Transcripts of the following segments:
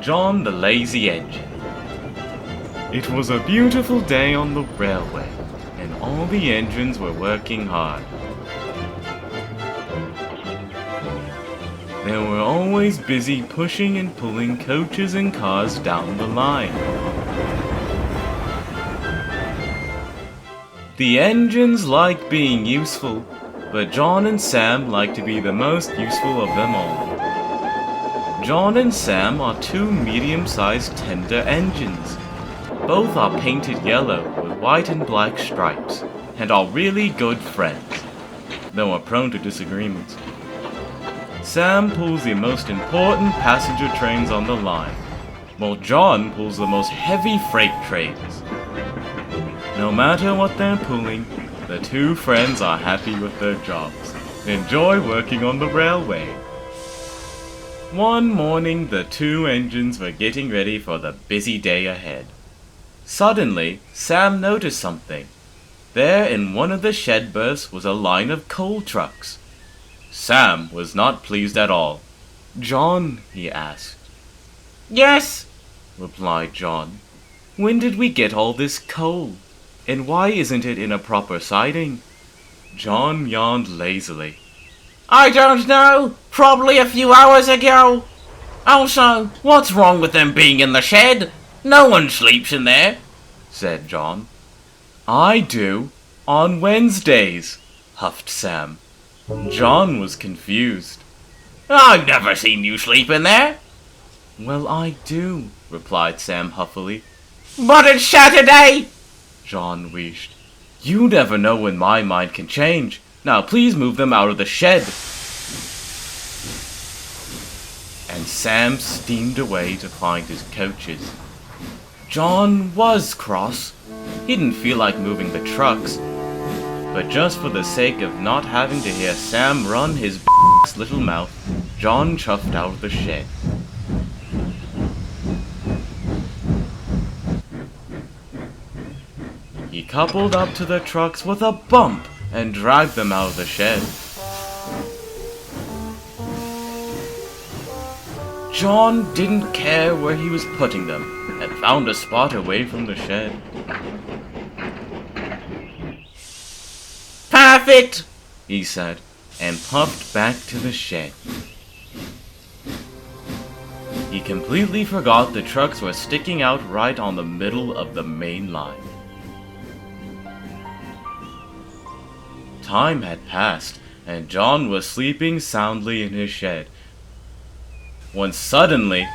John the Lazy Engine. It was a beautiful day on the railway, and all the engines were working hard. They were always busy pushing and pulling coaches and cars down the line. The engines like being useful, but John and Sam like to be the most useful of them all. John and Sam are two medium-sized tender engines. Both are painted yellow with white and black stripes, and are really good friends, though are prone to disagreements. Sam pulls the most important passenger trains on the line, while John pulls the most heavy freight trains. No matter what they're pulling, the two friends are happy with their jobs, enjoy working on the railway. One morning, the two engines were getting ready for the busy day ahead. Suddenly, Sam noticed something. There in one of the shed berths was a line of coal trucks. Sam was not pleased at all. "John," he asked. "Yes," replied John. "When did we get all this coal? And why isn't it in a proper siding?" John yawned lazily. "I don't know. Probably a few hours ago. Also, what's wrong with them being in the shed? No one sleeps in there," said John. "I do. On Wednesdays," huffed Sam. John was confused. "I've never seen you sleep in there." "Well, I do," replied Sam huffily. "But it's Saturday," John wheezed. "You never know when my mind can change. Now please move them out of the shed." And Sam steamed away to find his coaches. John was cross. He didn't feel like moving the trucks. But just for the sake of not having to hear Sam run his little mouth, John chuffed out of the shed. He coupled up to the trucks with a bump and dragged them out of the shed. John didn't care where he was putting them and found a spot away from the shed. "Perfect," he said, and puffed back to the shed. He completely forgot the trucks were sticking out right on the middle of the main line. Time had passed, and John was sleeping soundly in his shed, when suddenly,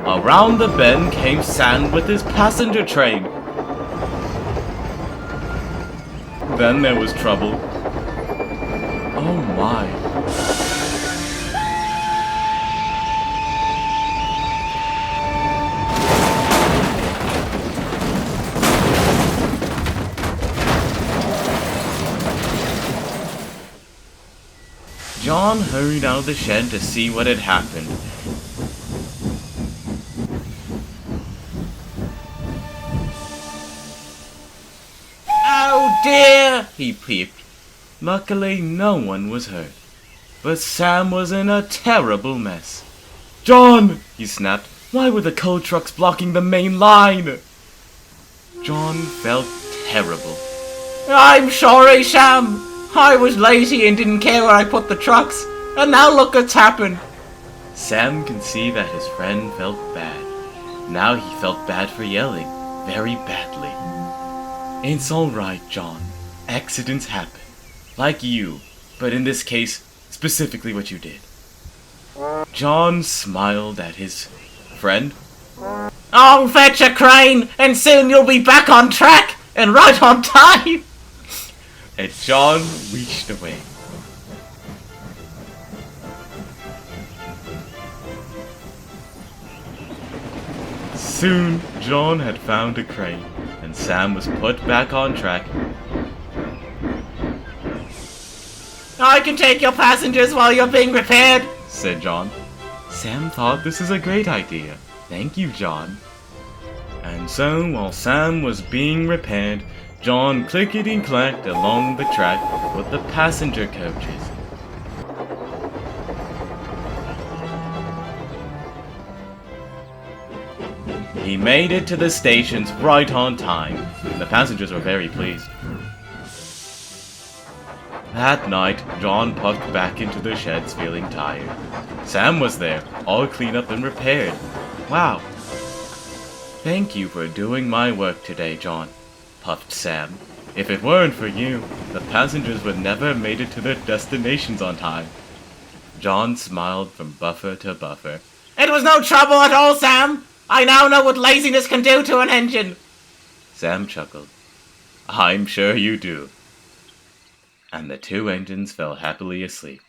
around the bend came Sam with his passenger train. Then there was trouble. Oh my. John hurried out of the shed to see what had happened. "Oh dear," he peeped. Luckily, no one was hurt, but Sam was in a terrible mess. "John," he snapped, "why were the coal trucks blocking the main line?" John felt terrible. "I'm sorry, Sam. I was lazy and didn't care where I put the trucks, and now look what's happened." Sam could see that his friend felt bad. Now he felt bad for yelling, very badly. "It's all right, John. Accidents happen. Like you, but in this case, specifically what you did." John smiled at his friend. "I'll fetch a crane, and soon you'll be back on track, and right on time." And John reached away. Soon, John had found a crane, and Sam was put back on track. "I can take your passengers while you're being repaired," said John. Sam thought this is a great idea. "Thank you, John." And so, while Sam was being repaired, John clickety-clacked along the track with the passenger coaches. He made it to the stations right on time. The passengers were very pleased. That night, John puffed back into the sheds feeling tired. Sam was there, all cleaned up and repaired. Wow. Thank you for doing my work today, John, puffed Sam. If it weren't for you, the passengers would never have made it to their destinations on time. John smiled from buffer to buffer. It was no trouble at all, Sam. I now know what laziness can do to an engine. Sam chuckled. I'm sure you do. And the two engines fell happily asleep.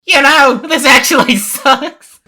You know, this actually sucks.